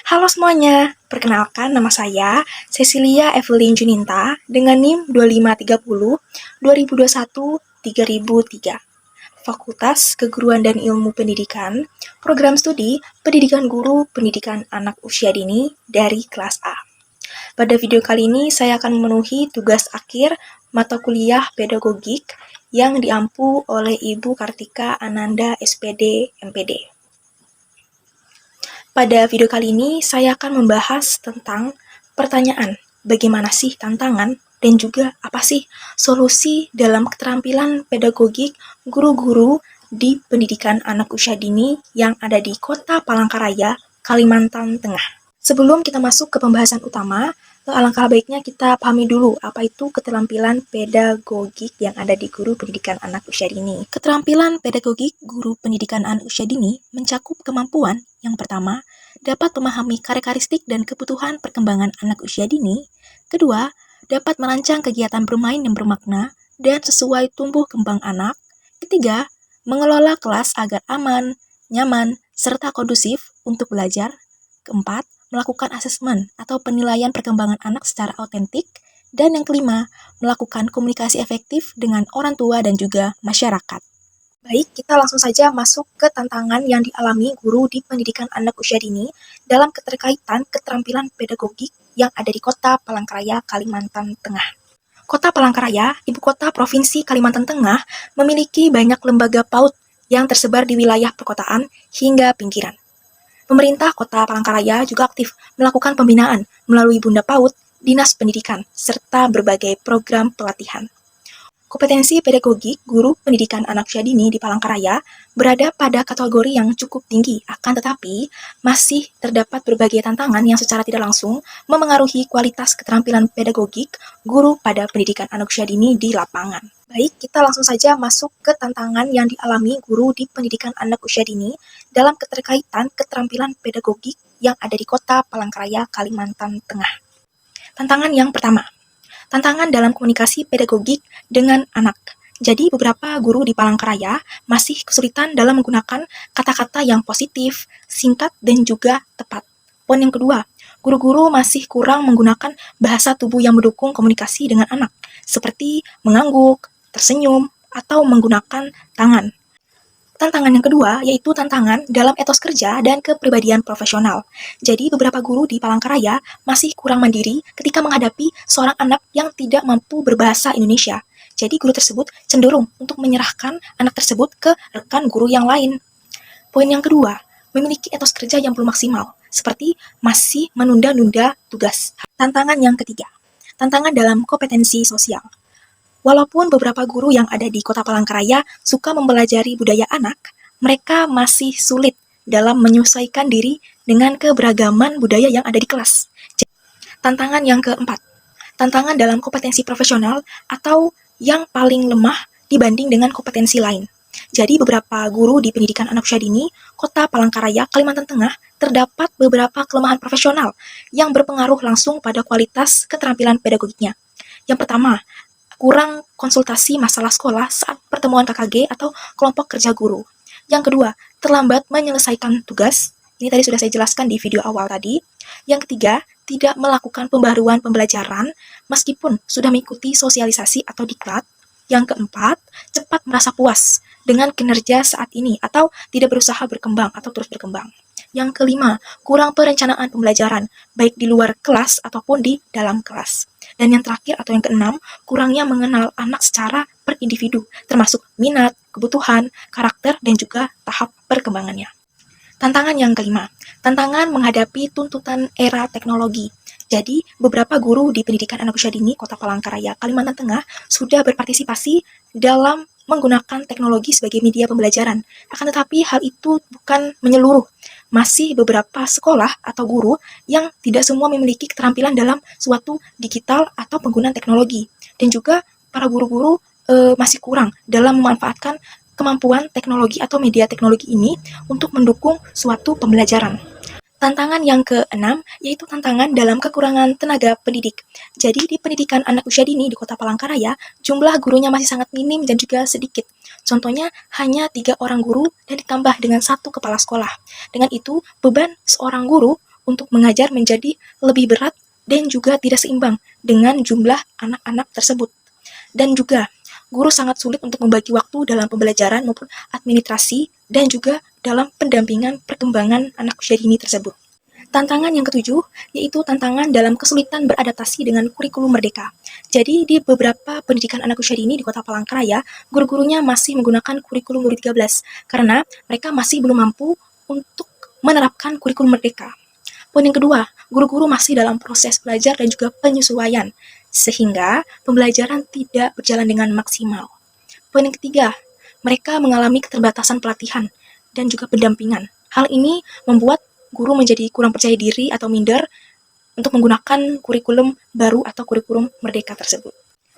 Halo semuanya, perkenalkan nama saya Cecilia Evelyn Juninta dengan NIM 2530 2021 3003. Fakultas Keguruan dan Ilmu Pendidikan, Program Studi Pendidikan Guru Pendidikan Anak Usia Dini dari kelas A. Pada video kali ini saya akan memenuhi tugas akhir mata kuliah pedagogik yang diampu oleh Ibu Kartika Ananda SPD MPD. Pada video kali ini, saya akan membahas tentang pertanyaan, bagaimana sih tantangan dan juga apa sih solusi dalam keterampilan pedagogik guru-guru di pendidikan anak usia dini yang ada di Kota Palangkaraya, Kalimantan Tengah. Sebelum kita masuk ke pembahasan utama, alangkah baiknya kita pahami dulu apa itu keterampilan pedagogik yang ada di guru pendidikan anak usia dini. Keterampilan pedagogik guru pendidikan anak usia dini mencakup kemampuan yang pertama, dapat memahami karakteristik dan kebutuhan perkembangan anak usia dini. Kedua, dapat merancang kegiatan bermain yang bermakna dan sesuai tumbuh kembang anak. Ketiga, mengelola kelas agar aman, nyaman, serta kondusif untuk belajar. Keempat, melakukan asesmen atau penilaian perkembangan anak secara autentik. Dan yang kelima, melakukan komunikasi efektif dengan orang tua dan juga masyarakat. Baik, kita langsung saja masuk ke tantangan yang dialami guru di pendidikan anak usia dini dalam keterkaitan keterampilan pedagogik yang ada di Kota Palangkaraya, Kalimantan Tengah. Kota Palangkaraya, ibu kota Provinsi Kalimantan Tengah, memiliki banyak lembaga PAUD yang tersebar di wilayah perkotaan hingga pinggiran. Pemerintah Kota Palangkaraya juga aktif melakukan pembinaan melalui Bunda PAUD, Dinas Pendidikan, serta berbagai program pelatihan. Kompetensi pedagogik guru pendidikan anak usia dini di Palangkaraya berada pada kategori yang cukup tinggi, akan tetapi masih terdapat berbagai tantangan yang secara tidak langsung memengaruhi kualitas keterampilan pedagogik guru pada pendidikan anak usia dini di lapangan. Baik, kita langsung saja masuk ke tantangan yang dialami guru di pendidikan anak usia dini dalam keterkaitan keterampilan pedagogik yang ada di Kota Palangkaraya, Kalimantan Tengah. Tantangan yang pertama, tantangan dalam komunikasi pedagogik dengan anak. Jadi beberapa guru di Palangkaraya masih kesulitan dalam menggunakan kata-kata yang positif, singkat, dan juga tepat. Poin yang kedua, guru-guru masih kurang menggunakan bahasa tubuh yang mendukung komunikasi dengan anak, seperti mengangguk, tersenyum, atau menggunakan tangan. Tantangan yang kedua yaitu tantangan dalam etos kerja dan kepribadian profesional. Jadi beberapa guru di Palangkaraya masih kurang mandiri ketika menghadapi seorang anak yang tidak mampu berbahasa Indonesia. Jadi guru tersebut cenderung untuk menyerahkan anak tersebut ke rekan guru yang lain. Poin yang kedua, memiliki etos kerja yang belum maksimal, seperti masih menunda-nunda tugas. Tantangan yang ketiga, tantangan dalam kompetensi sosial. Walaupun beberapa guru yang ada di Kota Palangkaraya suka mempelajari budaya anak, mereka masih sulit dalam menyesuaikan diri dengan keberagaman budaya yang ada di kelas. Tantangan yang keempat, tantangan dalam kompetensi profesional atau yang paling lemah dibanding dengan kompetensi lain. Jadi beberapa guru di pendidikan anak usia dini, Kota Palangkaraya, Kalimantan Tengah, terdapat beberapa kelemahan profesional yang berpengaruh langsung pada kualitas keterampilan pedagogiknya. Yang pertama, kurang konsultasi masalah sekolah saat pertemuan KKG atau kelompok kerja guru. Yang kedua, terlambat menyelesaikan tugas. Ini tadi sudah saya jelaskan di video awal tadi. Yang ketiga, tidak melakukan pembaruan pembelajaran meskipun sudah mengikuti sosialisasi atau diklat. Yang keempat, cepat merasa puas dengan kinerja saat ini atau tidak berusaha berkembang atau terus berkembang. Yang kelima, kurang perencanaan pembelajaran, baik di luar kelas ataupun di dalam kelas. Dan yang terakhir atau yang keenam, kurangnya mengenal anak secara per individu, termasuk minat, kebutuhan, karakter, dan juga tahap perkembangannya. Tantangan yang kelima, tantangan menghadapi tuntutan era teknologi. Jadi, beberapa guru di pendidikan anak usia dini Kota Palangkaraya, Kalimantan Tengah sudah berpartisipasi dalam menggunakan teknologi sebagai media pembelajaran. Akan tetapi hal itu bukan menyeluruh. Masih beberapa sekolah atau guru yang tidak semua memiliki keterampilan dalam suatu digital atau penggunaan teknologi. Dan juga para guru-guru masih kurang dalam memanfaatkan kemampuan teknologi atau media teknologi ini untuk mendukung suatu pembelajaran. Tantangan yang keenam yaitu tantangan dalam kekurangan tenaga pendidik. Jadi di pendidikan anak usia dini di Kota Palangkaraya, jumlah gurunya masih sangat minim dan juga sedikit. Contohnya hanya 3 orang guru dan ditambah dengan 1 kepala sekolah. Dengan itu, beban seorang guru untuk mengajar menjadi lebih berat dan juga tidak seimbang dengan jumlah anak-anak tersebut. Dan juga, guru sangat sulit untuk membagi waktu dalam pembelajaran maupun administrasi dan juga dalam pendampingan perkembangan anak usia dini tersebut. Tantangan yang ketujuh, yaitu tantangan dalam kesulitan beradaptasi dengan kurikulum merdeka. Jadi, di beberapa pendidikan anak usia dini di Kota Palangkaraya, guru-gurunya masih menggunakan kurikulum 2013 karena mereka masih belum mampu untuk menerapkan kurikulum merdeka. Poin yang kedua, guru-guru masih dalam proses belajar dan juga penyesuaian, sehingga pembelajaran tidak berjalan dengan maksimal. Poin yang ketiga, mereka mengalami keterbatasan pelatihan dan juga pendampingan. Hal ini membuat guru menjadi kurang percaya diri atau minder untuk menggunakan kurikulum baru atau kurikulum merdeka tersebut.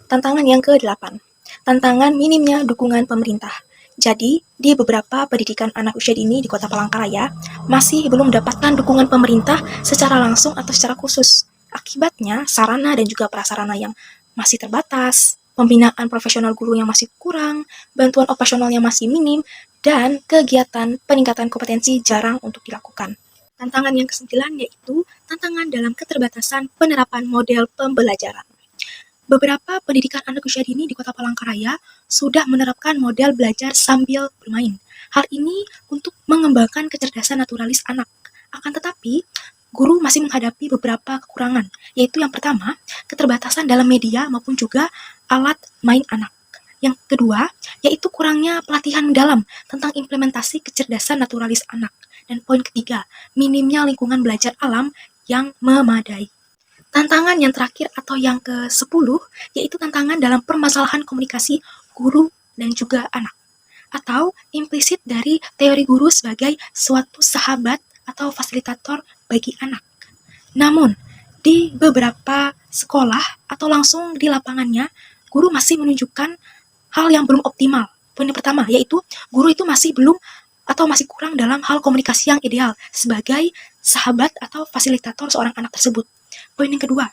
Tantangan yang ke-8, tantangan minimnya dukungan pemerintah. Jadi, di beberapa pendidikan anak usia dini di Kota Palangkaraya masih belum mendapatkan dukungan pemerintah secara langsung atau secara khusus. Akibatnya, sarana dan juga prasarana yang masih terbatas, pembinaan profesional guru yang masih kurang, bantuan operasional yang masih minim, dan kegiatan peningkatan kompetensi jarang untuk dilakukan. Tantangan yang ke-9 yaitu tantangan dalam keterbatasan penerapan model pembelajaran. Beberapa pendidikan anak usia dini di Kota Palangkaraya sudah menerapkan model belajar sambil bermain. Hal ini untuk mengembangkan kecerdasan naturalis anak. Akan tetapi, guru masih menghadapi beberapa kekurangan, yaitu yang pertama, keterbatasan dalam media maupun juga alat main anak. Yang kedua, yaitu kurangnya pelatihan mendalam tentang implementasi kecerdasan naturalis anak. Dan poin ketiga, minimnya lingkungan belajar alam yang memadai. Tantangan yang terakhir atau yang ke-10, yaitu tantangan dalam permasalahan komunikasi guru dan juga anak. Atau implisit dari teori guru sebagai suatu sahabat atau fasilitator bagi anak. Namun, di beberapa sekolah atau langsung di lapangannya, guru masih menunjukkan hal yang belum optimal. Poin yang pertama, yaitu guru itu masih belum atau masih kurang dalam hal komunikasi yang ideal sebagai sahabat atau fasilitator seorang anak tersebut. Poin yang kedua,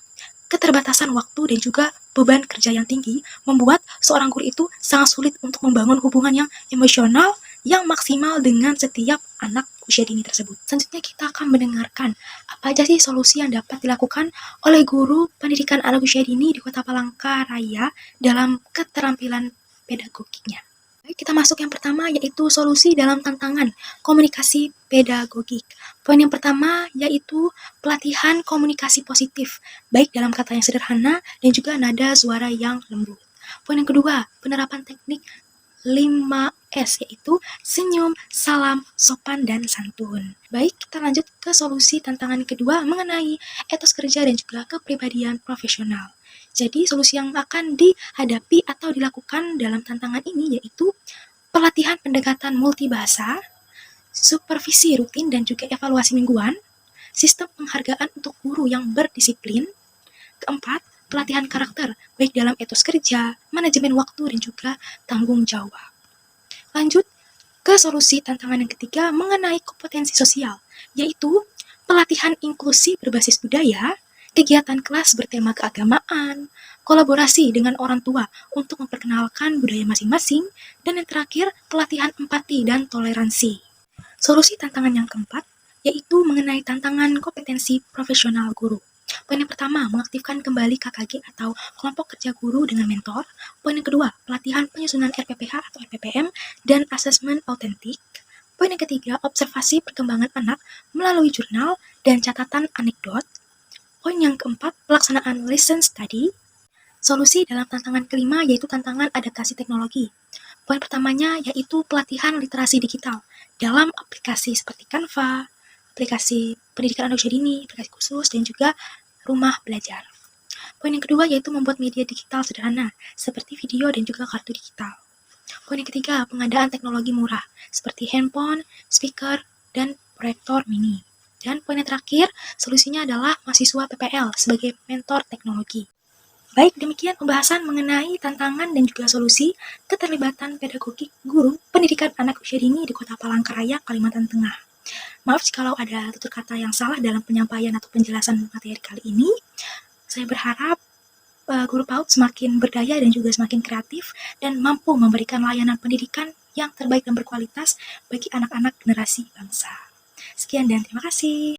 keterbatasan waktu dan juga beban kerja yang tinggi membuat seorang guru itu sangat sulit untuk membangun hubungan yang emosional yang maksimal dengan setiap anak usia dini tersebut. Selanjutnya kita akan mendengarkan apa aja sih solusi yang dapat dilakukan oleh guru pendidikan anak usia dini di Kota Palangkaraya dalam keterampilan pedagogiknya. Baik, kita masuk yang pertama yaitu solusi dalam tantangan komunikasi pedagogik. Poin yang pertama yaitu pelatihan komunikasi positif, baik dalam kata yang sederhana dan juga nada suara yang lembut. Poin yang kedua, penerapan teknik 5S yaitu senyum, salam, sopan, dan santun. Baik, kita lanjut ke solusi tantangan kedua mengenai etos kerja dan juga kepribadian profesional. Jadi, solusi yang akan dihadapi atau dilakukan dalam tantangan ini yaitu pelatihan pendekatan multibahasa, supervisi rutin dan juga evaluasi mingguan, sistem penghargaan untuk guru yang berdisiplin. Keempat, pelatihan karakter, baik dalam etos kerja, manajemen waktu, dan juga tanggung jawab. Lanjut ke solusi tantangan yang ketiga mengenai kompetensi sosial, yaitu pelatihan inklusi berbasis budaya, kegiatan kelas bertema keagamaan, kolaborasi dengan orang tua untuk memperkenalkan budaya masing-masing, dan yang terakhir, pelatihan empati dan toleransi. Solusi tantangan yang keempat, yaitu mengenai tantangan kompetensi profesional guru. Poin yang pertama, mengaktifkan kembali KKG atau kelompok kerja guru dengan mentor. Poin yang kedua, pelatihan penyusunan RPPH atau RPPM dan asesmen autentik. Poin yang ketiga, observasi perkembangan anak melalui jurnal dan catatan anekdot. Poin yang keempat, pelaksanaan lesson study. Solusi dalam tantangan kelima yaitu tantangan adaptasi teknologi. Poin pertamanya yaitu pelatihan literasi digital dalam aplikasi seperti Canva, aplikasi pendidikan anak usia dini, aplikasi khusus, dan juga rumah belajar. Poin yang kedua yaitu membuat media digital sederhana, seperti video dan juga kartu digital. Poin yang ketiga, pengadaan teknologi murah, seperti handphone, speaker, dan proyektor mini. Dan poin yang terakhir, solusinya adalah mahasiswa PPL sebagai mentor teknologi. Baik, demikian pembahasan mengenai tantangan dan juga solusi keterlibatan pedagogik guru pendidikan anak usia dini di Kota Palangkaraya, Kalimantan Tengah. Maaf jikalau ada tutur kata yang salah dalam penyampaian atau penjelasan materi kali ini. Saya berharap guru PAUD semakin berdaya dan juga semakin kreatif dan mampu memberikan layanan pendidikan yang terbaik dan berkualitas bagi anak-anak generasi bangsa. Sekian dan terima kasih.